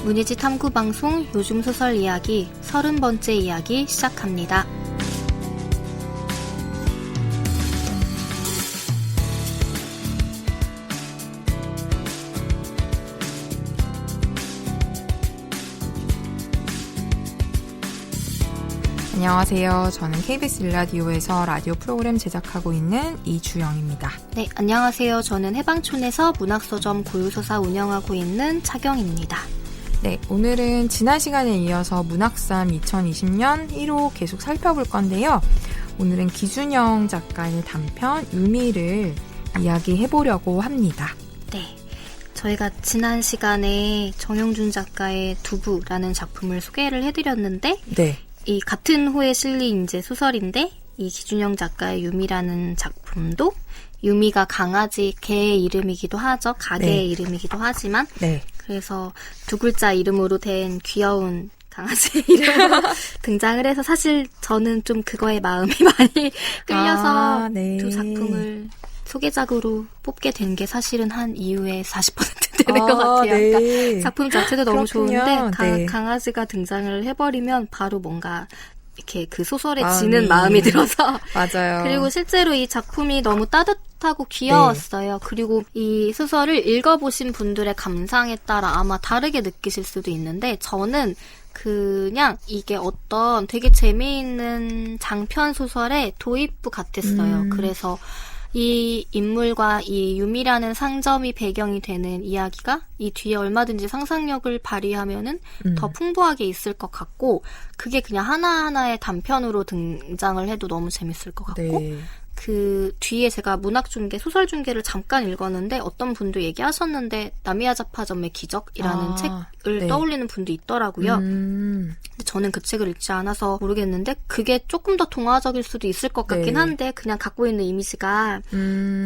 문예지 탐구방송 요즘 소설 이야기 30번째 이야기 시작합니다. 안녕하세요. 저는 KBS 일라디오에서 라디오 프로그램 제작하고 있는 이주영입니다. 네, 안녕하세요. 저는 해방촌에서 문학서점 고유서사 운영하고 있는 차경입니다. 네, 오늘은 지난 시간에 이어서 문학삼 2020년 1호 계속 살펴볼 건데요. 오늘은 기준영 작가의 단편 유미를 이야기해보려고 합니다. 네, 저희가 지난 시간에 정영준 작가의 두부라는 작품을 소개를 해드렸는데 네. 이 같은 호에 실린 이제 소설인데 이 기준영 작가의 유미라는 작품도 유미가 강아지 개의 이름이기도 하죠. 가게의 네. 이름이기도 하지만 네. 그래서 두 글자 이름으로 된 귀여운 강아지의 이름으로 등장을 해서 사실 저는 좀 그거에 마음이 많이 끌려서 네. 두 작품을 소개작으로 뽑게 된 게 사실은 한 이후에 40% 되는 것 같아요. 네. 그러니까 작품 자체도 너무 그렇군요. 좋은데 네. 강아지가 등장을 해버리면 바로 뭔가 이렇게 그 소설에 지는 마음이 들어서 맞아요. 그리고 실제로 이 작품이 너무 따뜻하고 귀여웠어요. 네. 그리고 이 소설을 읽어보신 분들의 감상에 따라 아마 다르게 느끼실 수도 있는데 저는 그냥 이게 어떤 되게 재미있는 장편 소설의 도입부 같았어요. 그래서 이 인물과 이 유미라는 상점이 배경이 되는 이야기가 이 뒤에 얼마든지 상상력을 발휘하면은 더 풍부하게 있을 것 같고 그게 그냥 하나하나의 단편으로 등장을 해도 너무 재밌을 것 같고 네. 그 뒤에 제가 문학중계, 소설중계를 잠깐 읽었는데 어떤 분도 얘기하셨는데 나미야 자파점의 기적이라는 책을 네. 떠올리는 분도 있더라고요. 근데 저는 그 책을 읽지 않아서 모르겠는데 그게 조금 더 동화적일 수도 있을 것 같긴 네. 한데 그냥 갖고 있는 이미지가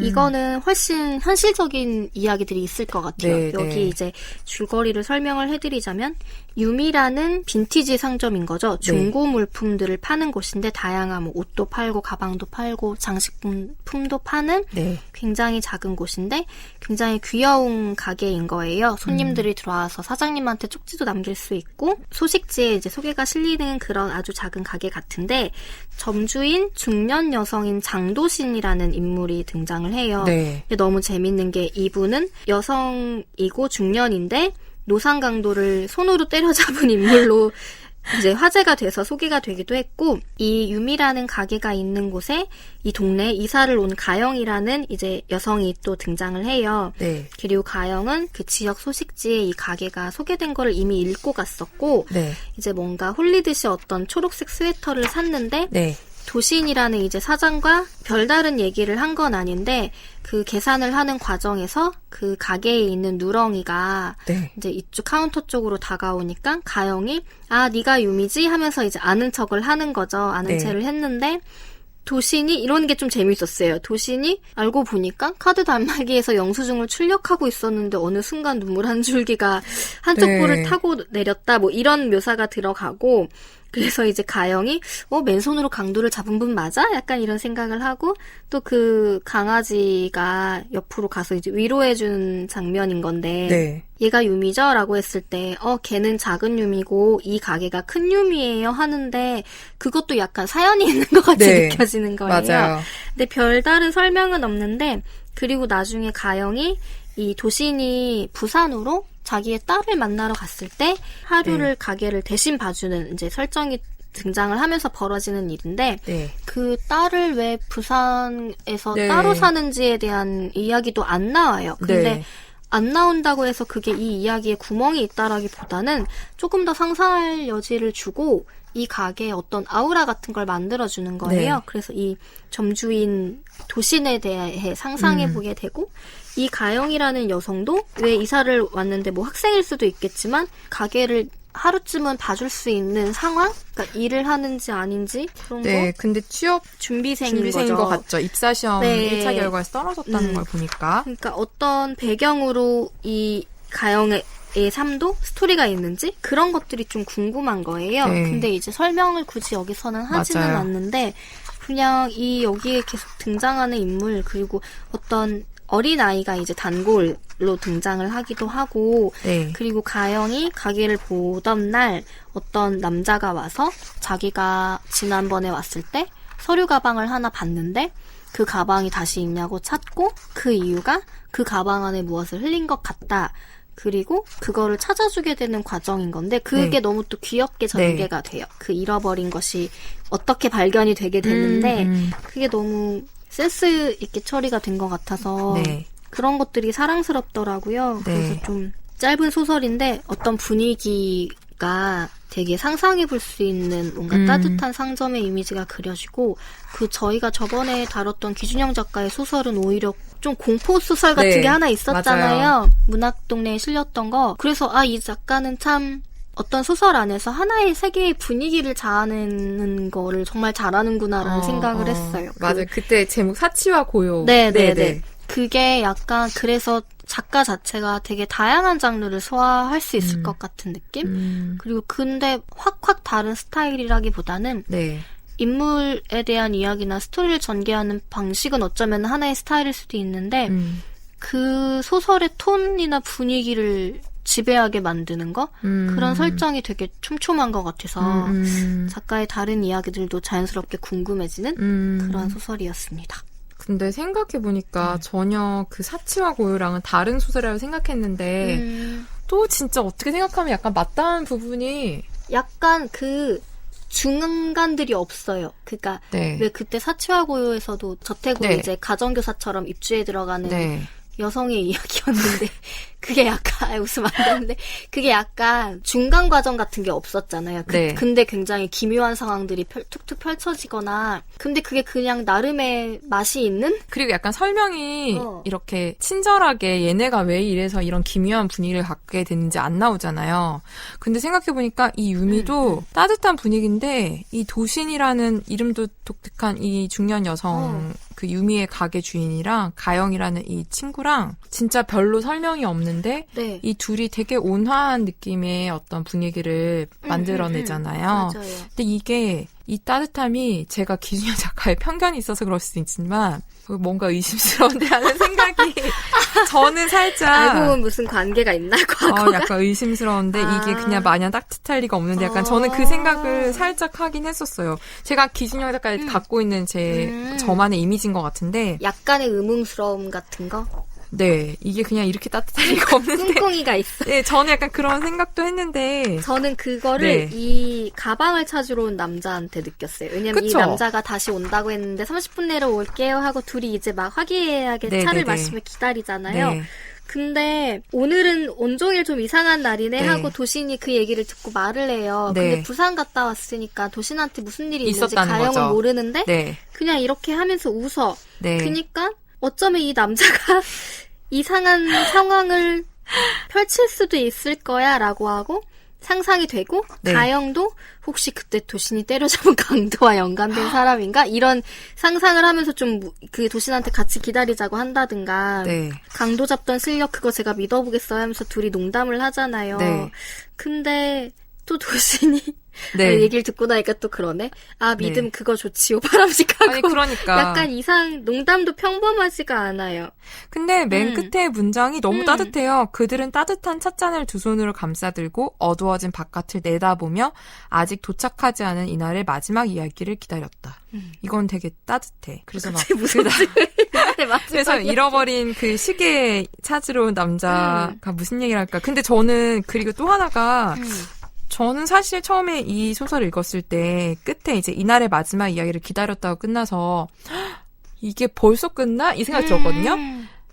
이거는 훨씬 현실적인 이야기들이 있을 것 같아요. 네, 여기 네. 이제 줄거리를 설명을 해드리자면 유미라는 빈티지 상점인 거죠. 중고 물품들을 파는 곳인데 다양한 뭐 옷도 팔고 가방도 팔고 장식품도 파는 네. 굉장히 작은 곳인데 굉장히 귀여운 가게인 거예요. 손님들이 들어와서 사장님한테 쪽지도 남길 수 있고 소식지에 이제 소개가 실리는 그런 아주 작은 가게 같은데 점주인 중년 여성인 장도신이라는 인물이 등장을 해요. 네. 근데 너무 재밌는 게 이분은 여성이고 중년인데 노상강도를 손으로 때려잡은 인물로 이제 화제가 돼서 소개가 되기도 했고 이 유미라는 가게가 있는 곳에 이 동네에 이사를 온 가영이라는 이제 여성이 또 등장을 해요. 네. 그리고 가영은 그 지역 소식지에 이 가게가 소개된 거를 이미 읽고 갔었고 네. 이제 뭔가 홀리듯이 어떤 초록색 스웨터를 샀는데 네. 도신이라는 이제 사장과 별다른 얘기를 한 건 아닌데 그 계산을 하는 과정에서 그 가게에 있는 누렁이가 네. 이제 이쪽 카운터 쪽으로 다가오니까 가영이 아 네가 유미지 하면서 이제 아는 척을 하는 거죠. 아는 네. 체를 했는데 도신이 이런 게 좀 재밌었어요. 도신이 알고 보니까 카드 단말기에서 영수증을 출력하고 있었는데 어느 순간 눈물 한 줄기가 한쪽 네. 볼을 타고 내렸다. 뭐 이런 묘사가 들어가고 그래서 이제 가영이 맨손으로 강도를 잡은 분 맞아? 약간 이런 생각을 하고 또 그 강아지가 옆으로 가서 이제 위로해준 장면인 건데 네. 얘가 유미죠? 라고 했을 때 걔는 작은 유미고 이 가게가 큰 유미예요 하는데 그것도 약간 사연이 있는 것 같이 네. 느껴지는 거예요. 맞아요. 근데 별다른 설명은 없는데 그리고 나중에 가영이 이 도신이 부산으로 자기의 딸을 만나러 갔을 때 하루를 가게를 대신 봐주는 이제 설정이 등장을 하면서 벌어지는 일인데 네. 그 딸을 왜 부산에서 네. 따로 사는지에 대한 이야기도 안 나와요. 근데 네. 안 나온다고 해서 그게 이 이야기에 구멍이 있다라기보다는 조금 더 상상할 여지를 주고 이 가게에 어떤 아우라 같은 걸 만들어주는 거예요. 네. 그래서 이 점주인 도신에 대해 상상해보게 되고 이 가영이라는 여성도 왜 이사를 왔는데 뭐 학생일 수도 있겠지만 가게를 하루쯤은 봐줄 수 있는 상황? 그러니까 일을 하는지 아닌지 그런 네. 거? 근데 취업 준비생인 준비생인 거죠. 것 같죠. 입사시험 네. 1차 결과에서 떨어졌다는 걸 보니까. 그러니까 어떤 배경으로 이 가영의 삶도 스토리가 있는지 그런 것들이 좀 궁금한 거예요. 네. 근데 이제 설명을 굳이 여기서는 하지는 맞아요. 않는데 그냥 이 여기에 계속 등장하는 인물 그리고 어떤 어린아이가 이제 단골로 주인공으로 등장을 하기도 하고 네. 그리고 가영이 가게를 보던 날 어떤 남자가 와서 자기가 지난번에 왔을 때 서류 가방을 하나 봤는데 그 가방이 다시 있냐고 찾고 그 이유가 그 가방 안에 무엇을 흘린 것 같다. 그리고 그거를 찾아주게 되는 과정인 건데 그게 네. 너무 또 귀엽게 전개가 돼요. 그 잃어버린 것이 어떻게 발견이 되게 되는데 그게 너무 센스 있게 처리가 된 것 같아서 네. 그런 것들이 사랑스럽더라고요. 네. 그래서 좀 짧은 소설인데 어떤 분위기가 되게 상상해 볼 수 있는 뭔가 따뜻한 상점의 이미지가 그려지고 그 저희가 저번에 다뤘던 기준영 작가의 소설은 오히려 좀 공포 소설 같은 네, 게 하나 있었잖아요. 맞아요. 문학동네에 실렸던 거. 그래서 이 작가는 참 어떤 소설 안에서 하나의 세계의 분위기를 자아내는 거를 정말 잘하는구나라는 생각을 했어요. 맞아요. 그때 제목 사치와 고요. 네네네. 그게 약간 그래서 작가 자체가 되게 다양한 장르를 소화할 수 있을 것 같은 느낌? 그리고 근데 확 다른 스타일이라기보다는 네. 인물에 대한 이야기나 스토리를 전개하는 방식은 어쩌면 하나의 스타일일 수도 있는데 그 소설의 톤이나 분위기를 지배하게 만드는 거? 그런 설정이 되게 촘촘한 것 같아서 작가의 다른 이야기들도 자연스럽게 궁금해지는 그런 소설이었습니다. 근데 생각해보니까 전혀 그 사치와 고요랑은 다른 소설이라고 생각했는데 또 진짜 어떻게 생각하면 약간 맞닿은 부분이 약간 그 중간들이 없어요. 그러니까 네. 왜 그때 사치와 고요에서도 저택으로 네. 이제 가정교사처럼 입주해 들어가는 네. 여성의 이야기였는데 그게 약간 웃으면 안 되는데 그게 약간 중간 과정 같은 게 없었잖아요. 네. 근데 굉장히 기묘한 상황들이 툭툭 펼쳐지거나 근데 그게 그냥 나름의 맛이 있는 그리고 약간 설명이 이렇게 친절하게 얘네가 왜 이래서 이런 기묘한 분위기를 갖게 됐는지 안 나오잖아요. 근데 생각해보니까 이 유미도 따뜻한 분위기인데 이 도신이라는 이름도 독특한 이 중년 여성 그 유미의 가게 주인이랑 가영이라는 이 친구랑 진짜 별로 설명이 없는데 네. 이 둘이 되게 온화한 느낌의 어떤 분위기를 만들어내잖아요. 맞아요. 근데 이게 이 따뜻함이 제가 기준영 작가의 편견이 있어서 그럴 수도 있지만 뭔가 의심스러운데 하는 생각이 저는 살짝 알고 보면 무슨 관계가 있나 과거가? 약간 의심스러운데 이게 그냥 마냥 따뜻할 리가 없는데 약간 저는 그 생각을 살짝 하긴 했었어요. 제가 기준영 작가에 갖고 있는 저만의 이미지인 것 같은데 약간의 의문스러움 같은 거? 네, 이게 그냥 이렇게 따뜻할 리가 없는데 꿍꿍이가 있어. 네, 저는 약간 그런 생각도 했는데 저는 그거를 이 가방을 찾으러 온 남자한테 느꼈어요. 왜냐면 그쵸? 이 남자가 다시 온다고 했는데 30분 내로 올게요 하고 둘이 이제 막 화기애애하게 차를 마시며 기다리잖아요. 네. 근데 오늘은 온종일 좀 이상한 날이네 하고 도신이 그 얘기를 듣고 말을 해요. 근데 부산 갔다 왔으니까 도신한테 무슨 일이 있는지 가영은 거죠. 모르는데 그냥 이렇게 하면서 웃어. 그러니까 어쩌면 이 남자가 이상한 상황을 펼칠 수도 있을 거야 라고 하고 상상이 되고 가영도 혹시 그때 도신이 때려잡은 강도와 연관된 사람인가? 이런 상상을 하면서 좀 그 도신한테 같이 기다리자고 한다든가 강도 잡던 실력 그거 제가 믿어보겠어요 하면서 둘이 농담을 하잖아요. 근데 또 도신이 얘기를 듣고 나니까 또 그러네. 믿음 그거 좋지요. 바람직하고. 아니 그러니까 약간 농담도 평범하지가 않아요. 근데 맨 끝에 문장이 너무 따뜻해요. 그들은 따뜻한 찻잔을 두 손으로 감싸들고 어두워진 바깥을 내다보며 아직 도착하지 않은 이날의 마지막 이야기를 기다렸다. 이건 되게 따뜻해. 그래서 막 그래서 잃어버린 그 시계 찾으러 온 남자가 무슨 얘기를 할까. 근데 저는 그리고 또 하나가 저는 사실 처음에 이 소설을 읽었을 때 끝에 이제 이날의 마지막 이야기를 기다렸다고 끝나서 이게 벌써 끝나? 이 생각이 들었거든요.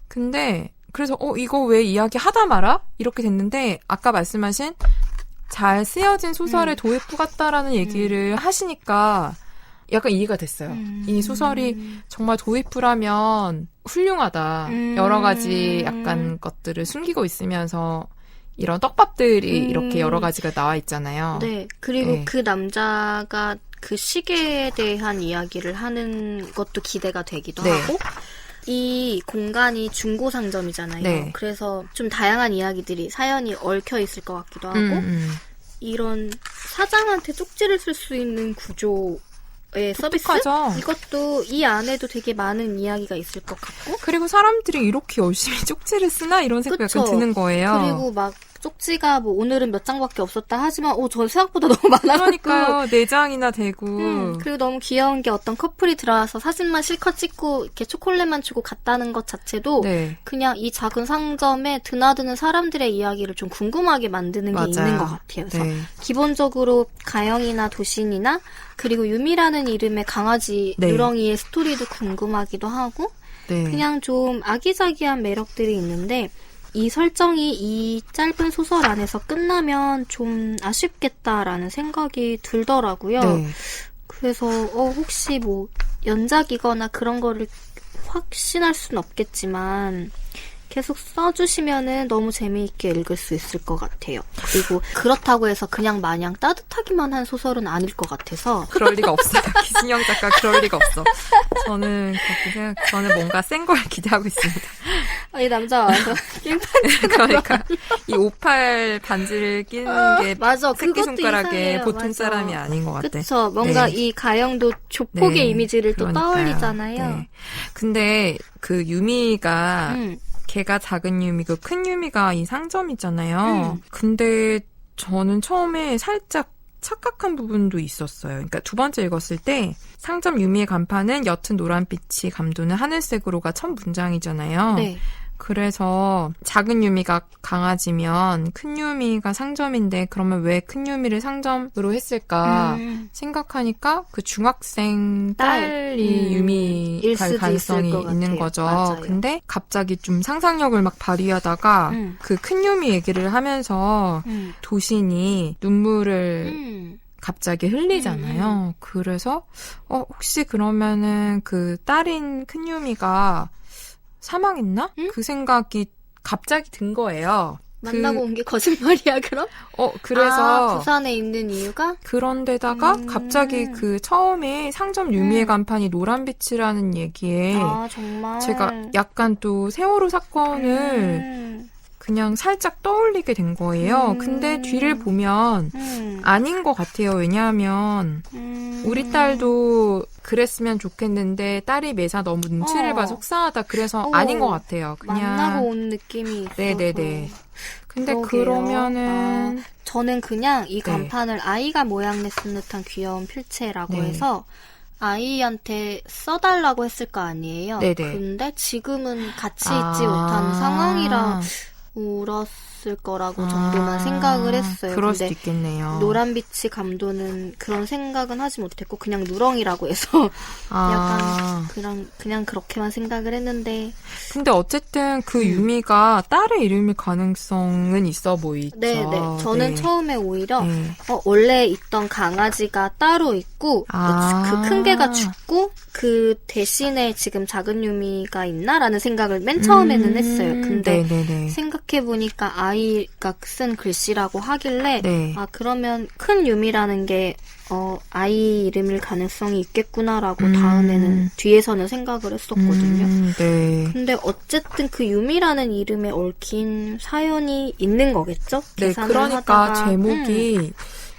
근데 그래서 이거 왜 이야기 하다 말아? 이렇게 됐는데 아까 말씀하신 잘 쓰여진 소설의 도입부 같다라는 얘기를 하시니까 약간 이해가 됐어요. 이 소설이 정말 도입부라면 훌륭하다. 여러 가지 약간 것들을 숨기고 있으면서 이런 떡밥들이 이렇게 여러 가지가 나와 있잖아요. 네. 그리고 그 남자가 그 시계에 대한 이야기를 하는 것도 기대가 되기도 하고 이 공간이 중고 상점이잖아요. 그래서 좀 다양한 이야기들이 사연이 얽혀 있을 것 같기도 하고 이런 사장한테 쪽지를 쓸 수 있는 구조 서비스? 독특하죠. 이것도 이 안에도 되게 많은 이야기가 있을 것 같고. 그리고 사람들이 이렇게 열심히 쪽지를 쓰나? 이런 생각이 그쵸. 약간 드는 거예요. 그리고 막 쪽지가 뭐 오늘은 몇 장밖에 없었다 하지만 저 생각보다 너무 많아가지고. 그러니까요. 4장이나 되고. 그리고 너무 귀여운 게 어떤 커플이 들어와서 사진만 실컷 찍고 이렇게 초콜릿만 주고 갔다는 것 자체도 네. 그냥 이 작은 상점에 드나드는 사람들의 이야기를 좀 궁금하게 만드는 게 맞아요. 있는 것 같아요. 그래서 네. 기본적으로 가영이나 도신이나 그리고 유미라는 이름의 강아지 네. 누렁이의 스토리도 궁금하기도 하고 네. 그냥 좀 아기자기한 매력들이 있는데 이 설정이 이 짧은 소설 안에서 끝나면 좀 아쉽겠다라는 생각이 들더라고요. 네. 그래서 혹시 뭐 연작이거나 그런 거를 확신할 수는 없겠지만 계속 써주시면은 너무 재미있게 읽을 수 있을 것 같아요. 그리고 그렇다고 해서 그냥 마냥 따뜻하기만 한 소설은 아닐 것 같아서 그럴 리가 없어요. 기준영 작가 그럴 리가 없어. 저는 저는 뭔가 센 걸 기대하고 있습니다. 이 남자 완전 깽판지 그러니까 이 58 반지를 끼는 게 맞아. 새끼손가락에 그것도 이상해요. 보통 맞아. 사람이 아닌 것 같아. 그쵸. 뭔가 네. 이 가영도 조폭의 네, 이미지를 또 그러니까요. 떠올리잖아요. 네. 근데 그 유미가 걔가 작은 유미고 큰 유미가 이 상점이잖아요. 근데 저는 처음에 살짝 착각한 부분도 있었어요. 그러니까 두 번째 읽었을 때 상점 유미의 간판은 옅은 노란빛이 감도는 하늘색으로가 첫 문장이잖아요. 네. 그래서 작은 유미가 강아지면 큰 유미가 상점인데 그러면 왜 큰 유미를 상점으로 했을까 생각하니까 그 중학생 딸이 유미일 일 수도 가능성이 있을 것 있는 같아요. 거죠. 맞아요. 근데 갑자기 좀 상상력을 막 발휘하다가 그 큰 유미 얘기를 하면서 도신이 눈물을 갑자기 흘리잖아요. 그래서 혹시 그러면은 그 딸인 큰 유미가 사망했나? 그 생각이 갑자기 든 거예요. 만나고 온 게 거짓말이야, 그럼? 그래서 부산에 있는 이유가? 그런데다가 갑자기 그 처음에 상점 유미의 간판이 노란빛이라는 얘기에 정말. 제가 약간 또 세월호 사건을 그냥 살짝 떠올리게 된 거예요. 근데 뒤를 보면 아닌 것 같아요. 왜냐하면 우리 딸도 그랬으면 좋겠는데 딸이 매사 너무 눈치를 봐 속상하다. 그래서 아닌 것 같아요. 그냥 만나고 온 느낌이 있어서. 네네네. 근데 그러게요. 그러면은 저는 그냥 이 간판을 아이가 모양 냈은 듯한 귀여운 필체라고 해서 아이한테 써달라고 했을 거 아니에요. 네네. 근데 지금은 같이 있지 못한 상황이라 울었을 거라고 정도만 생각을 했어요. 그럴 근데 수도 있겠네요. 노란빛이 감도는 그런 생각은 하지 못했고 그냥 누렁이라고 해서 약간 그냥 그렇게만 생각을 했는데 근데 어쨌든 그 유미가 딸의 이름일 가능성은 있어 보이죠. 네네. 저는 네. 처음에 오히려 원래 있던 강아지가 따로 있고 그 큰 개가 죽고 그 대신에 지금 작은 유미가 있나라는 생각을 맨 처음에는 했어요. 근데 네네네. 생각해보니까 아이가 쓴 글씨라고 하길래 네. 그러면 큰 유미라는 게 아이 이름일 가능성이 있겠구나라고 다음에는 뒤에서는 생각을 했었거든요. 네. 근데 어쨌든 그 유미라는 이름에 얽힌 사연이 있는 거겠죠? 네, 계산을 그러니까 하다가. 제목이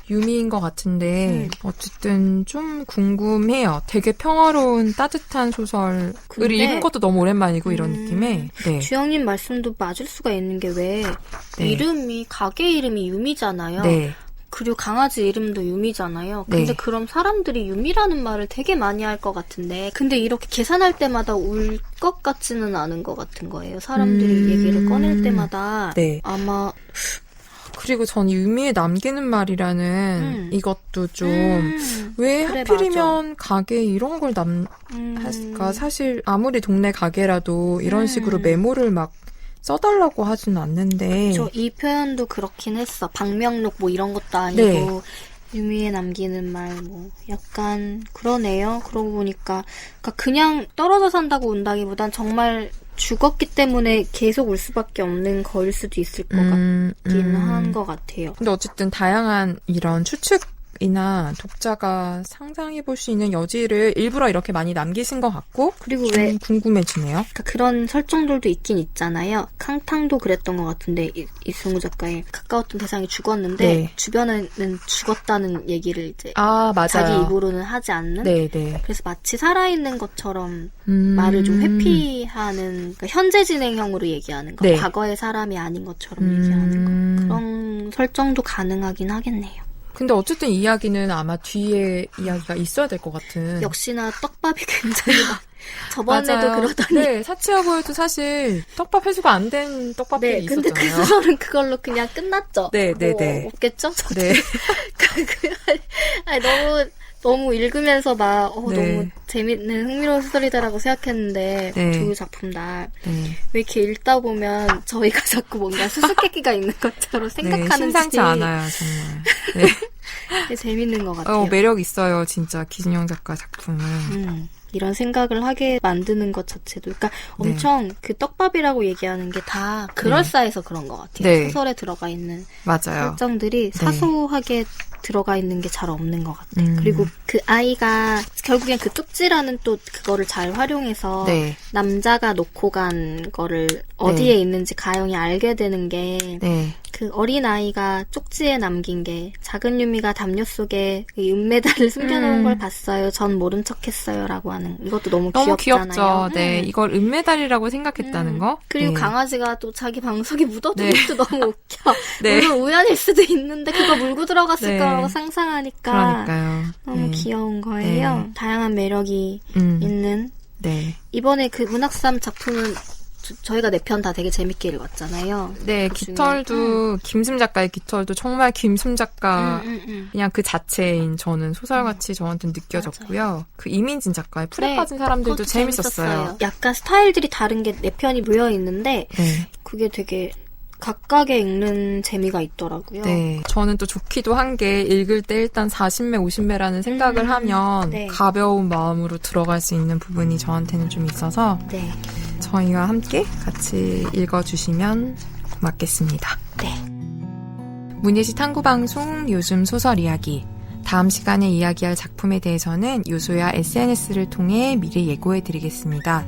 유미인 것 같은데 어쨌든 좀 궁금해요. 되게 평화로운 따뜻한 소설을 근데 읽은 것도 너무 오랜만이고 이런 느낌에. 네. 주영님 말씀도 맞을 수가 있는 게 왜 이름이 가게 이름이 유미잖아요. 네. 그리고 강아지 이름도 유미잖아요. 근데 그럼 사람들이 유미라는 말을 되게 많이 할 것 같은데 근데 이렇게 계산할 때마다 울 것 같지는 않은 것 같은 거예요. 사람들이 얘기를 꺼낼 때마다 아마 그리고 전 유미에 남기는 말이라는 이것도 좀 왜 그래, 하필이면 가게 이런 걸 할까? 사실 아무리 동네 가게라도 이런 식으로 메모를 막 써달라고 하진 않는데. 이 표현도 그렇긴 했어. 방명록 뭐 이런 것도 아니고 유미에 남기는 말 뭐 약간 그러네요. 그러고 보니까 그냥 떨어져 산다고 운다기보단 정말 죽었기 때문에 계속 울 수밖에 없는 거일 수도 있을 것 같긴 한 것 같아요. 근데 어쨌든 다양한 이런 추측 이나 독자가 상상해볼 수 있는 여지를 일부러 이렇게 많이 남기신 것 같고 그리고 왜 궁금해지네요. 그러니까 그런 설정들도 있긴 있잖아요. 캉탕도 그랬던 것 같은데 이승우 작가의 가까웠던 대상이 죽었는데 네. 주변에는 죽었다는 얘기를 이제 맞아요. 자기 입으로는 하지 않는. 네네. 그래서 마치 살아있는 것처럼 말을 좀 회피하는 그러니까 현재 진행형으로 얘기하는 거. 네. 과거의 사람이 아닌 것처럼 얘기하는 거. 그런 설정도 가능하긴 하겠네요. 근데 어쨌든 이 이야기는 아마 뒤에 이야기가 있어야 될 것 같은. 역시나 떡밥이 굉장히 저번에도 맞아요. 그러더니. 네, 사치여보에도 사실 떡밥 회수가 안 된 떡밥들이 네, 근데 그 있었잖아요. 소설은 그걸로 그냥 끝났죠. 네, 네, 뭐 네. 없겠죠? 네. 아니, 너무 읽으면서 막 네. 너무 재밌는 흥미로운 소설이다라고 생각했는데 네. 두 작품 다 왜 네. 이렇게 읽다 보면 저희가 자꾸 뭔가 수수께끼가 있는 것처럼 네, 생각하는지 심상치 않아요, 정말. 네. 되게 재밌는 것 같아요. 매력 있어요, 진짜 기준영 작가 작품은. 이런 생각을 하게 만드는 것 자체도, 그러니까 네. 엄청 그 떡밥이라고 얘기하는 게 다 그럴싸해서 그런 것 같아요. 네. 소설에 들어가 있는 맞아요. 설정들이 사소하게 들어가 있는 게 잘 없는 것 같아요. 그리고 그 아이가 결국엔 그 쪽지라는 또 그거를 잘 활용해서 네. 남자가 놓고 간 거를 어디에 있는지 가영이 알게 되는 게 네. 그 어린 아이가 쪽지에 남긴 게 작은 유미가 담요 속에 이 은메달을 숨겨놓은 걸 봤어요. 전 모른 척했어요라고 하는 이것도 너무 너무 귀엽잖아요. 귀엽죠. 네, 이걸 은메달이라고 생각했다는 거. 그리고 네. 강아지가 또 자기 방석에 묻어둔 네. 것도 너무 웃겨. 네. 물론 우연일 수도 있는데 그거 물고 들어갔을 네. 거라고 상상하니까 그러니까요. 너무 네. 귀여운 거예요. 네. 다양한 매력이 있는 네. 이번에 그 문학삼 작품은 저희가 4편 다 되게 재밌게 읽었잖아요. 네, 그중에. 깃털도 김숨 작가의 깃털도 정말 김숨 작가 그냥 그 자체인 저는 소설같이 저한테는 느껴졌고요. 맞아요. 그 이민진 작가의 풀에 네, 빠진 사람들도 그것도 재밌었어요. 약간 스타일들이 다른 게 4편이 모여 있는데 네. 그게 되게 각각의 읽는 재미가 있더라고요. 네. 저는 또 좋기도 한 게 읽을 때 일단 40매, 50매라는 생각을 하면 네. 가벼운 마음으로 들어갈 수 있는 부분이 저한테는 좀 있어서 네. 저희와 함께 같이 읽어주시면 고맙겠습니다. 네. 문예시 탐구방송 요즘 소설 이야기. 다음 시간에 이야기할 작품에 대해서는 요소야 SNS를 통해 미리 예고해드리겠습니다.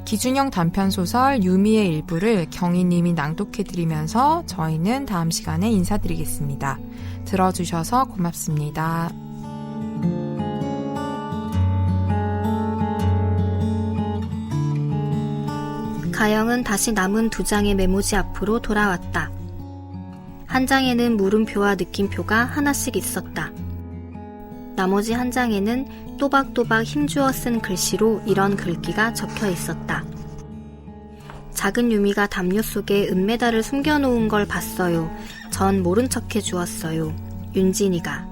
기준형 단편소설 유미의 일부를 경희님이 낭독해드리면서 저희는 다음 시간에 인사드리겠습니다. 들어주셔서 고맙습니다. 가영은 다시 남은 2장의 메모지 앞으로 돌아왔다. 한 장에는 물음표와 느낌표가 하나씩 있었다. 나머지 한 장에는 또박또박 힘주어 쓴 글씨로 이런 글귀가 적혀 있었다. 작은 유미가 담요 속에 은메달을 숨겨놓은 걸 봤어요. 전 모른 척해 주었어요. 윤진이가.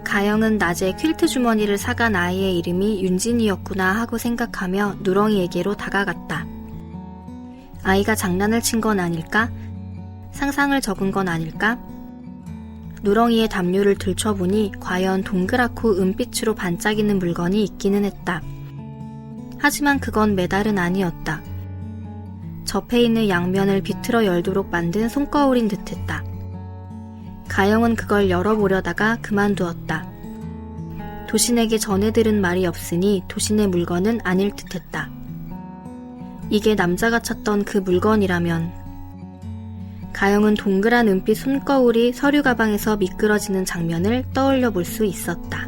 가영은 낮에 퀼트 주머니를 사간 아이의 이름이 윤진이였구나 하고 생각하며 누렁이에게로 다가갔다. 아이가 장난을 친 건 아닐까? 상상을 적은 건 아닐까? 누렁이의 담요를 들춰보니 과연 동그랗고 은빛으로 반짝이는 물건이 있기는 했다. 하지만 그건 메달은 아니었다. 접해 있는 양면을 비틀어 열도록 만든 손거울인 듯했다. 가영은 그걸 열어보려다가 그만두었다. 도신에게 전해 들은 말이 없으니 도신의 물건은 아닐 듯했다. 이게 남자가 찾던 그 물건이라면. 가영은 동그란 은빛 손거울이 서류 가방에서 미끄러지는 장면을 떠올려 볼 수 있었다.